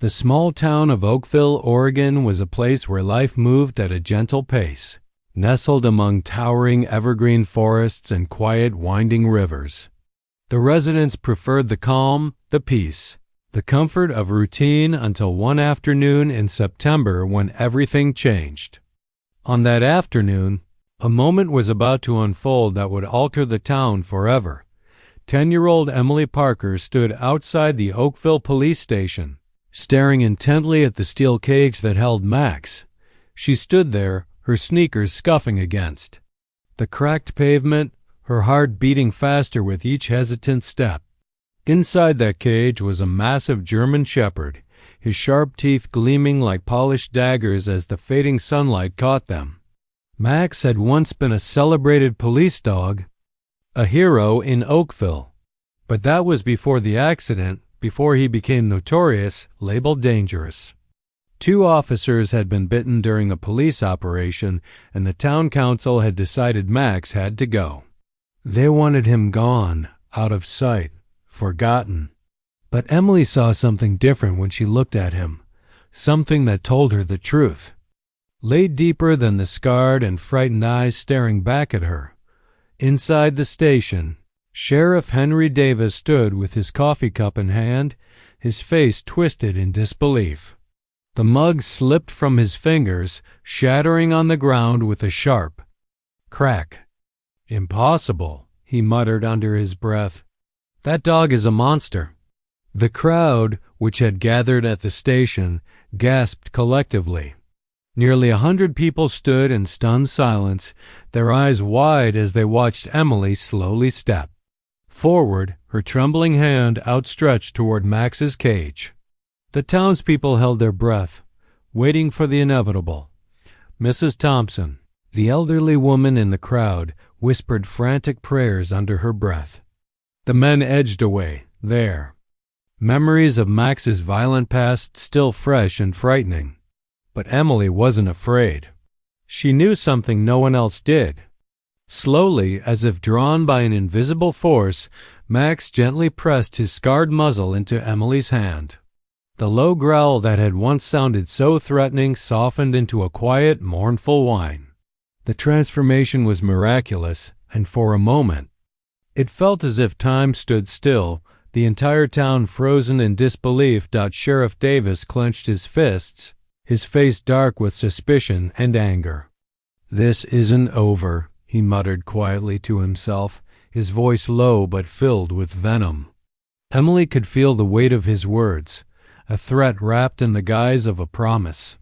The small town of Oakville, Oregon was a place where life moved at a gentle pace, nestled among towering evergreen forests and quiet winding rivers. The residents preferred the calm, the peace, the comfort of routine until one afternoon in September when everything changed. On that afternoon, a moment was about to unfold that would alter the town forever. 10-year-old Emily Parker stood outside the Oakville police station, staring intently at the steel cage that held Max. She stood there, her sneakers scuffing against the cracked pavement, her heart beating faster with each hesitant step. Inside that cage was a massive German shepherd, his sharp teeth gleaming like polished daggers as the fading sunlight caught them. Max had once been a celebrated police dog, a hero in Oakville. But that was before the accident, before he became notorious, labeled dangerous. 2 officers had been bitten during a police operation, and the town council had decided Max had to go. They wanted him gone, out of sight, forgotten. But Emily saw something different when she looked at him, something that told her the truth. Laid deeper than the scarred and frightened eyes staring back at her. Inside the station, Sheriff Henry Davis stood with his coffee cup in hand, his face twisted in disbelief. The mug slipped from his fingers, shattering on the ground with a sharp crack. "Impossible," he muttered under his breath. "That dog is a monster." The crowd, which had gathered at the station, gasped collectively. Nearly 100 people stood in stunned silence, their eyes wide as they watched Emily slowly step forward, her trembling hand outstretched toward Max's cage. The townspeople held their breath, waiting for the inevitable. Mrs. Thompson, the elderly woman in the crowd, whispered frantic prayers under her breath. The men edged away, there. Memories of Max's violent past still fresh and frightening. But Emily wasn't afraid. She knew something no one else did. Slowly, as if drawn by an invisible force, Max gently pressed his scarred muzzle into Emily's hand. The low growl that had once sounded so threatening softened into a quiet, mournful whine. The transformation was miraculous, and for a moment, it felt as if time stood still, the entire town frozen in disbelief. Sheriff Davis clenched his fists, his face dark with suspicion and anger. "This isn't over," he muttered quietly to himself, his voice low but filled with venom. Emily could feel the weight of his words, a threat wrapped in the guise of a promise.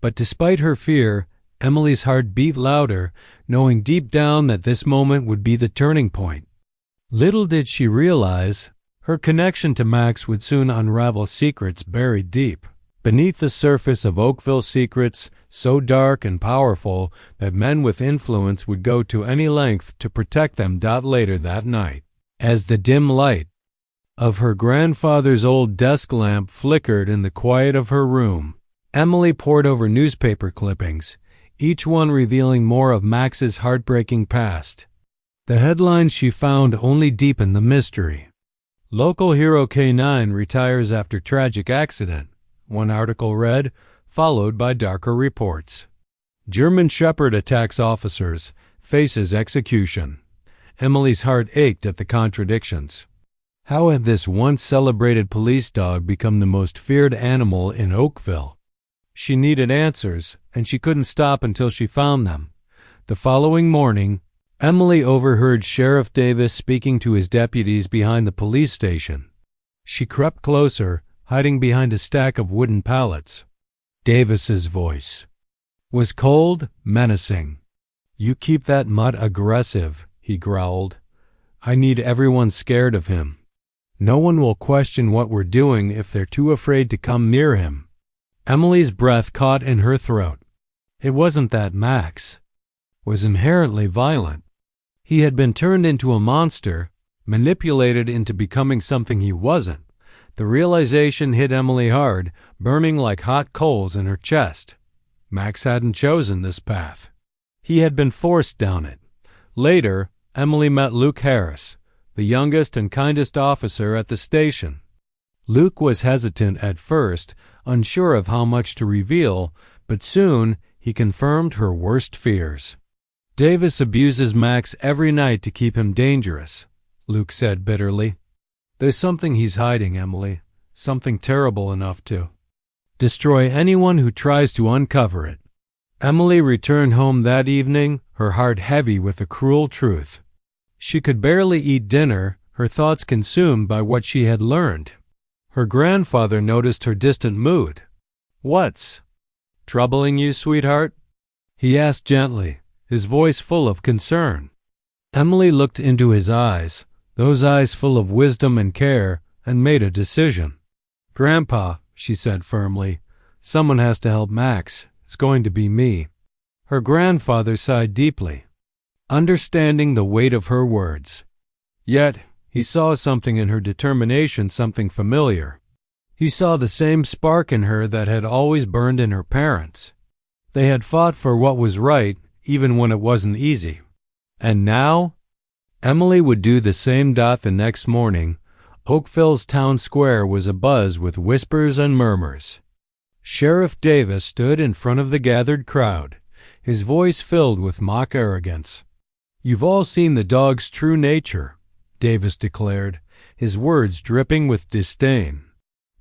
But despite her fear, Emily's heart beat louder, knowing deep down that this moment would be the turning point. Little did she realize, her connection to Max would soon unravel secrets buried deep beneath the surface of Oakville, secrets so dark and powerful that men with influence would go to any length to protect them. Later that night, as the dim light of her grandfather's old desk lamp flickered in the quiet of her room, Emily pored over newspaper clippings, each one revealing more of Max's heartbreaking past. The headlines she found only deepened the mystery. "Local hero K9 retires after tragic accident," one article read, followed by darker reports. "German Shepherd attacks officers, faces execution." Emily's heart ached at the contradictions. How had this once celebrated police dog become the most feared animal in Oakville? She needed answers, and she couldn't stop until she found them. The following morning, Emily overheard Sheriff Davis speaking to his deputies behind the police station. She crept closer, hiding behind a stack of wooden pallets. Davis's voice was cold, menacing. "You keep that mutt aggressive," he growled. "I need everyone scared of him. No one will question what we're doing if they're too afraid to come near him." Emily's breath caught in her throat. It wasn't that Max was inherently violent. He had been turned into a monster, manipulated into becoming something he wasn't. The realization hit Emily hard, burning like hot coals in her chest. Max hadn't chosen this path. He had been forced down it. Later, Emily met Luke Harris, the youngest and kindest officer at the station. Luke was hesitant at first, unsure of how much to reveal, but soon he confirmed her worst fears. "Davis abuses Max every night to keep him dangerous," Luke said bitterly. "There's something he's hiding, Emily, something terrible enough to destroy anyone who tries to uncover it." Emily returned home that evening, her heart heavy with the cruel truth. She could barely eat dinner, her thoughts consumed by what she had learned. Her grandfather noticed her distant mood. "What's troubling you, sweetheart?" he asked gently, his voice full of concern. Emily looked into his eyes, those eyes full of wisdom and care, and made a decision. "Grandpa," she said firmly, "someone has to help Max. It's going to be me." Her grandfather sighed deeply, understanding the weight of her words. Yet he saw something in her determination, something familiar. He saw the same spark in her that had always burned in her parents. They had fought for what was right, even when it wasn't easy. And now? Emily would do the same. The next morning, Oakville's town square was abuzz with whispers and murmurs. Sheriff Davis stood in front of the gathered crowd, his voice filled with mock arrogance. "You've all seen the dog's true nature," Davis declared, his words dripping with disdain.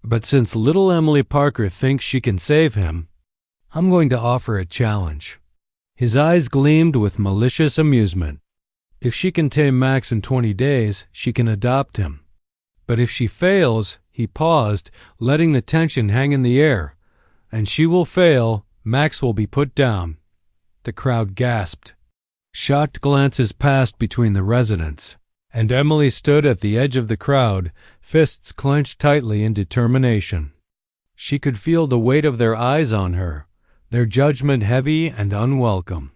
"But since little Emily Parker thinks she can save him, I'm going to offer a challenge." His eyes gleamed with malicious amusement. "If she can tame Max in 20 days, she can adopt him. But if she fails," he paused, letting the tension hang in the air, "and she will fail, Max will be put down." The crowd gasped. Shocked glances passed between the residents, and Emily stood at the edge of the crowd, fists clenched tightly in determination. She could feel the weight of their eyes on her, their judgment heavy and unwelcome.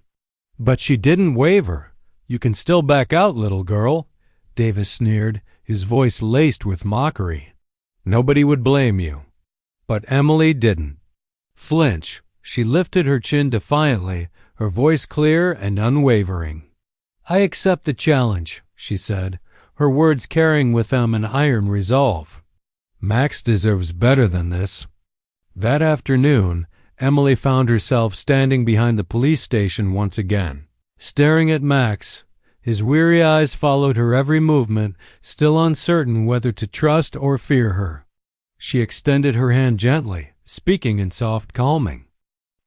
But she didn't waver. "You can still back out, little girl," Davis sneered, his voice laced with mockery. "Nobody would blame you." But Emily didn't flinch. She lifted her chin defiantly, her voice clear and unwavering. "I accept the challenge," she said, her words carrying with them an iron resolve. "Max deserves better than this." That afternoon, Emily found herself standing behind the police station once again, staring at Max. His weary eyes followed her every movement, still uncertain whether to trust or fear her. She extended her hand gently, speaking in soft calming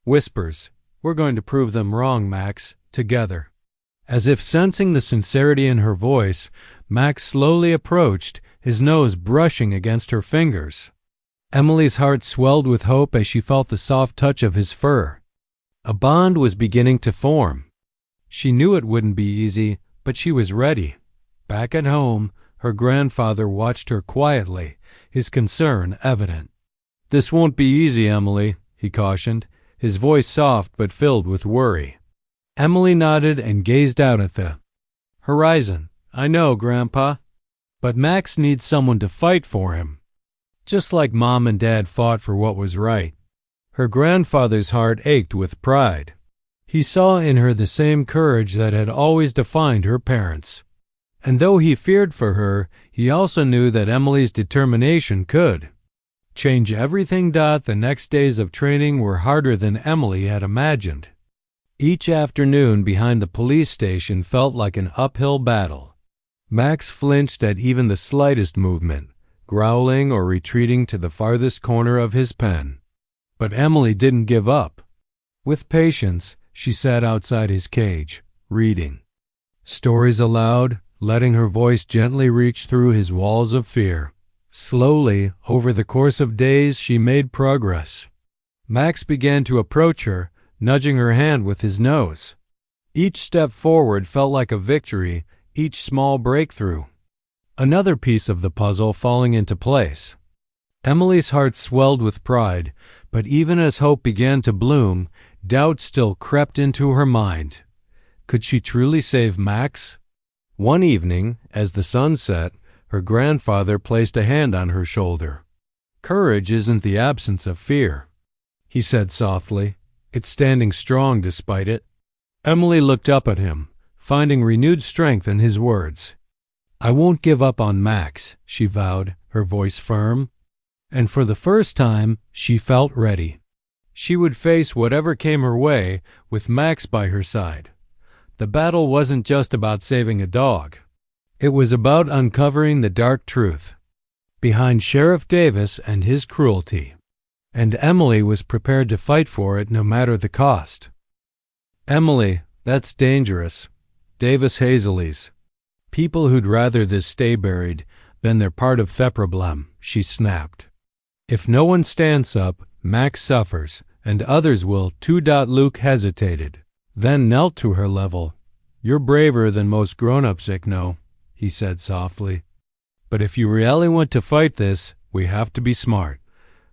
whispers. "We're going to prove them wrong, Max, together." As if sensing the sincerity in her voice, Max slowly approached, his nose brushing against her fingers. Emily's heart swelled with hope as she felt the soft touch of his fur. A bond was beginning to form. She knew it wouldn't be easy, but she was ready. Back at home, her grandfather watched her quietly, his concern evident. "This won't be easy, Emily," he cautioned, his voice soft but filled with worry. Emily nodded and gazed out at the horizon. "I know, Grandpa. But Max needs someone to fight for him, just like Mom and Dad fought for what was right." Her grandfather's heart ached with pride. He saw in her the same courage that had always defined her parents. And though he feared for her, he also knew that Emily's determination could change everything. The next days of training were harder than Emily had imagined. Each afternoon behind the police station felt like an uphill battle. Max flinched at even the slightest movement, growling or retreating to the farthest corner of his pen. But Emily didn't give up. With patience, she sat outside his cage, reading stories aloud, letting her voice gently reach through his walls of fear. Slowly, over the course of days, she made progress. Max began to approach her, nudging her hand with his nose. Each step forward felt like a victory, each small breakthrough another piece of the puzzle falling into place. Emily's heart swelled with pride, but even as hope began to bloom, doubt still crept into her mind. Could she truly save Max? One evening, as the sun set, her grandfather placed a hand on her shoulder. "Courage isn't the absence of fear," he said softly. "It's standing strong despite it." Emily looked up at him, finding renewed strength in his words. "I won't give up on Max," she vowed, her voice firm. And for the first time, she felt ready. She would face whatever came her way with Max by her side. The battle wasn't just about saving a dog. It was about uncovering the dark truth behind Sheriff Davis and his cruelty. And Emily was prepared to fight for it no matter the cost. "Emily, that's dangerous." Davis Hazley's. "People who'd rather this stay buried than they're part of the problem," she snapped. "If no one stands up, Max suffers, and others will too." Luke hesitated, then knelt to her level. "You're braver than most grown-ups, Ickno," he said softly. "But if you really want to fight this, we have to be smart."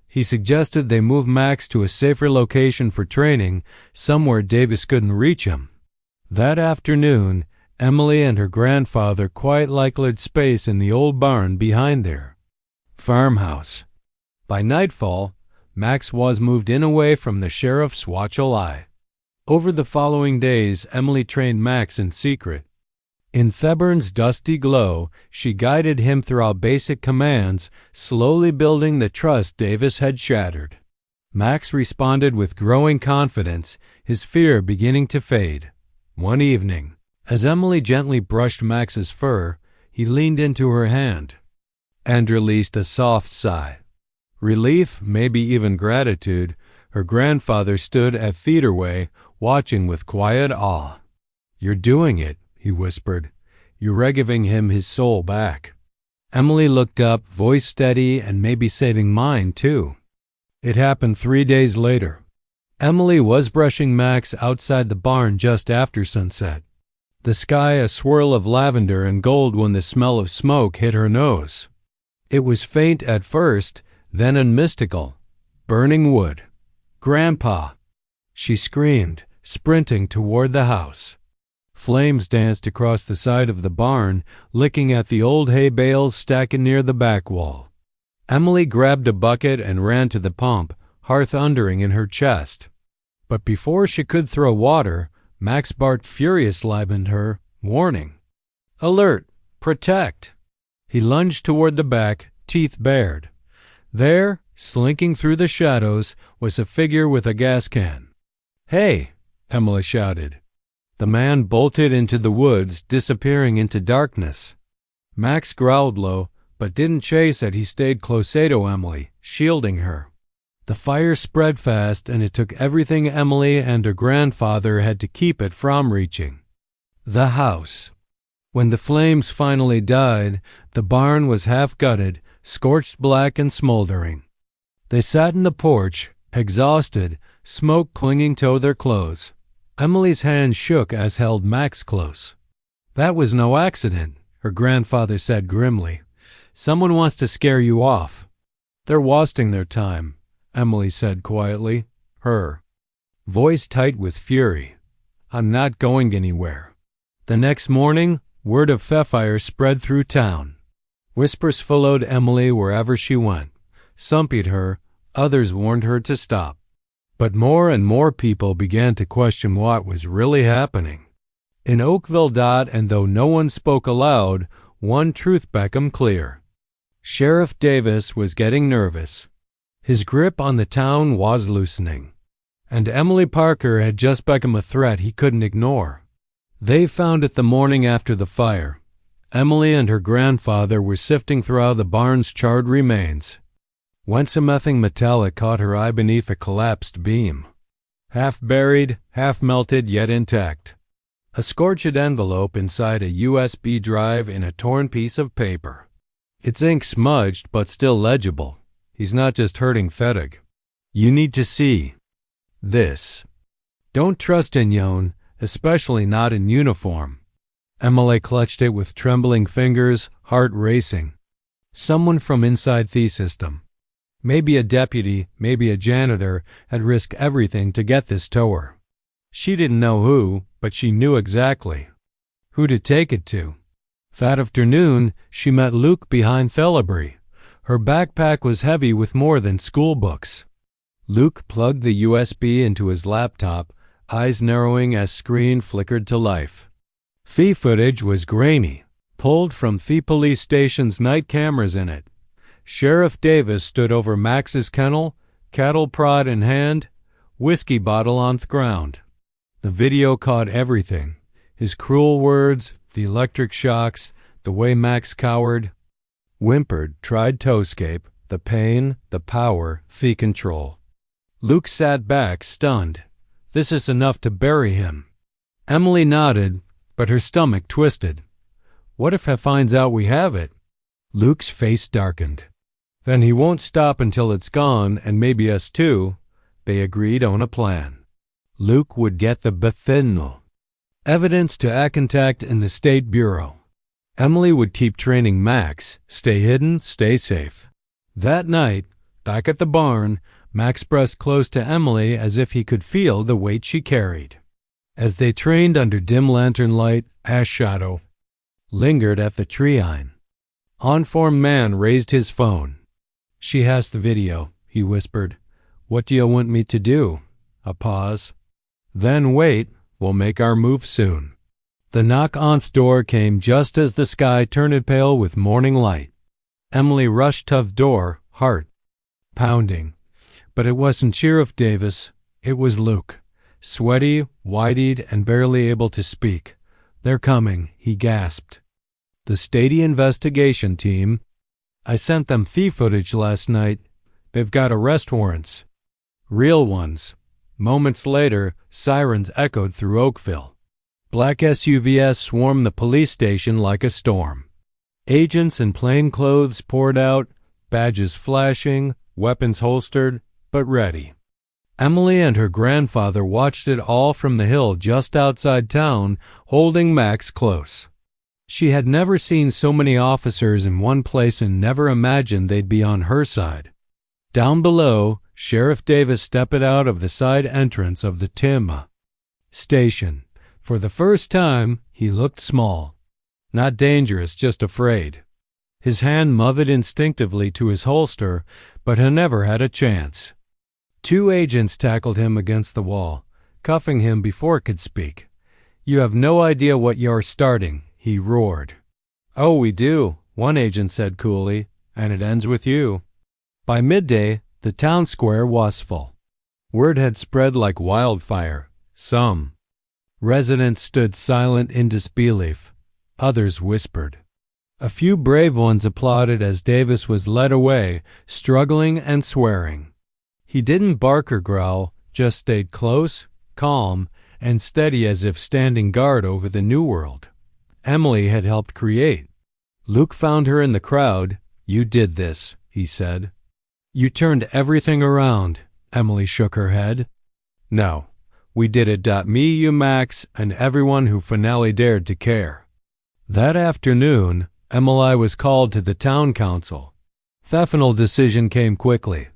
He suggested they move Max to a safer location for training, somewhere Davis couldn't reach him. That afternoon, Emily and her grandfather quietly cleared space in the old barn behind their farmhouse. By nightfall, Max was moved in away from the sheriff's watchful eye. Over the following days, Emily trained Max in secret. In Theburn's dusty glow, she guided him throughout basic commands, slowly building the trust Davis had shattered. Max responded with growing confidence, his fear beginning to fade. One evening, as Emily gently brushed Max's fur, he leaned into her hand and released a soft sigh. Relief, maybe even gratitude. Her grandfather stood at theaterway, watching with quiet awe. "You're doing it," he whispered. "You're giving him his soul back." Emily looked up, voice steady and maybe saving mine, too. It happened 3 days later. Emily was brushing Max outside the barn just after sunset. The sky a swirl of lavender and gold when the smell of smoke hit her nose. It was faint at first, then unmistakable. Burning wood. "Grandpa!" she screamed, sprinting toward the house. Flames danced across the side of the barn, licking at the old hay bales stacking near the back wall. Emily grabbed a bucket and ran to the pump, heart thundering in her chest. But before she could throw water, Max barked furiously at her, warning. "Alert! Protect!" He lunged toward the back, teeth bared. There, slinking through the shadows, was a figure with a gas can. "Hey!" Emily shouted. The man bolted into the woods, disappearing into darkness. Max growled low, but didn't chase it. He stayed close to Emily, shielding her. The fire spread fast, and it took everything Emily and her grandfather had to keep it from reaching the house. When the flames finally died, the barn was half gutted, scorched black and smoldering. They sat in the porch, exhausted, smoke clinging to their clothes. Emily's hand shook as held Max close. "That was no accident," her grandfather said grimly. "Someone wants to scare you off." "They're wasting their time," Emily said quietly, her voice tight with fury. "I'm not going anywhere." The next morning, word of the fire spread through town. Whispers followed Emily wherever she went. Some pitied her, others warned her to stop. But more and more people began to question what was really happening. In Oakville. And though no one spoke aloud, one truth became clear. Sheriff Davis was getting nervous. His grip on the town was loosening. And Emily Parker had just become a threat he couldn't ignore. They found it the morning after the fire. Emily and her grandfather were sifting through the barn's charred remains. Once something metallic caught her eye beneath a collapsed beam. Half buried, half melted, yet intact. A scorched envelope inside a USB drive in a torn piece of paper. Its ink smudged but still legible. He's not just hurting fatigue. "You need to see this. Don't trust Inyon, especially not in uniform." Emily clutched it with trembling fingers, heart racing. Someone from inside the system. Maybe a deputy, maybe a janitor, had risked everything to get this to her. She didn't know who, but she knew exactly who to take it to. That afternoon, she met Luke behind Thellabry. Her backpack was heavy with more than school books. Luke plugged the USB into his laptop, eyes narrowing as screen flickered to life. The footage was grainy, pulled from the police station's night cameras in it. Sheriff Davis stood over Max's kennel, cattle prod in hand, whiskey bottle on the ground. The video caught everything. His cruel words, the electric shocks, the way Max cowered, whimpered, tried to escape, the pain, the power, the control. Luke sat back, stunned. This is enough to bury him. Emily nodded, but her stomach twisted. What if he finds out we have it? Luke's face darkened. Then he won't stop until it's gone, and maybe us too. They agreed on a plan. Luke would get the Bethino evidence to contact in the State Bureau. Emily would keep training Max, stay hidden, stay safe. That night, back at the barn, Max pressed close to Emily as if he could feel the weight she carried. As they trained under dim lantern light, ash shadow lingered at the tree-line. Unformed man raised his phone. She has the video, he whispered. What do you want me to do? A pause. Then wait, we'll make our move soon. The knock on the door came just as the sky turned pale with morning light. Emily rushed to the door, heart pounding. But it wasn't Sheriff Davis, it was Luke, sweaty, wide-eyed, and barely able to speak. They're coming, he gasped. The Stady investigation team. I sent them footage last night. They've got arrest warrants. Real ones. Moments later, sirens echoed through Oakville. Black SUVs swarmed the police station like a storm. Agents in plain clothes poured out, badges flashing, weapons holstered, but ready. Emily and her grandfather watched it all from the hill just outside town, holding Max close. She had never seen so many officers in one place and never imagined they'd be on her side. Down below, Sheriff Davis stepped out of the side entrance of the Timma station. For the first time, he looked small. Not dangerous, just afraid. His hand moved instinctively to his holster, but he never had a chance. 2 agents tackled him against the wall, cuffing him before he could speak. You have no idea what you're starting, he roared. Oh, we do, one agent said coolly, and it ends with you. By midday, the town square was full. Word had spread like wildfire. Some residents stood silent in disbelief. Others whispered. A few brave ones applauded as Davis was led away, struggling and swearing. He didn't bark or growl, just stayed close, calm, and steady as if standing guard over the new world Emily had helped create. Luke found her in the crowd. You did this, he said. You turned everything around. Emily shook her head. No, we did it. Me, you, Max, and everyone who finally dared to care. That afternoon, Emily was called to the town council. The final decision came quickly.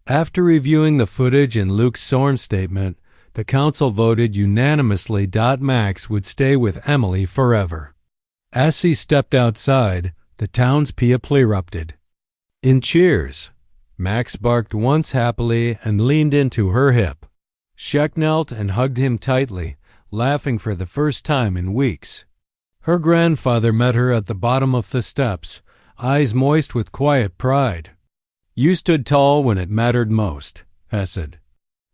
After reviewing the footage and Luke's sworn statement, the council voted unanimously. Max would stay with Emily forever. As he stepped outside, the townspeople erupted. In cheers, Max barked once happily and leaned into her hip. Shek knelt and hugged him tightly, laughing for the first time in weeks. Her grandfather met her at the bottom of the steps, eyes moist with quiet pride. You stood tall when it mattered most, Hesed.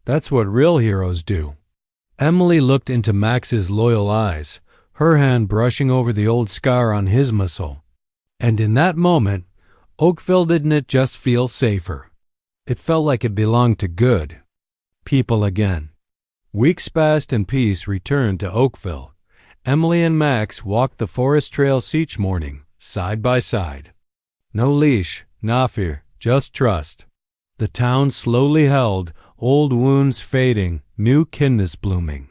That's what real heroes do. Emily looked into Max's loyal eyes, her hand brushing over the old scar on his muscle. And in that moment, Oakville didn't just feel safer. It felt like it belonged to good people again. Weeks passed and peace returned to Oakville. Emily and Max walked the forest trail each morning, side by side. No leash, no fear, just trust. The town slowly held, old wounds fading, new kindness blooming.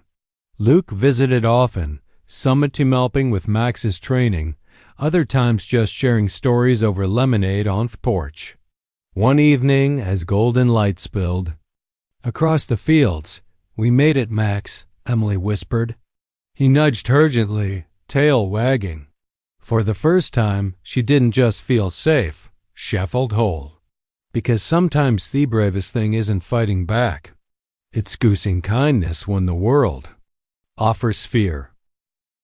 Luke visited often, some helping with Max's training, other times just sharing stories over lemonade on the porch. One evening, as golden light spilled across the fields, we made it, Max, Emily whispered. He nudged her gently, tail wagging. For the first time, she didn't just feel safe, she felt whole. Because sometimes the bravest thing isn't fighting back. It's choosing kindness when the world offers fear.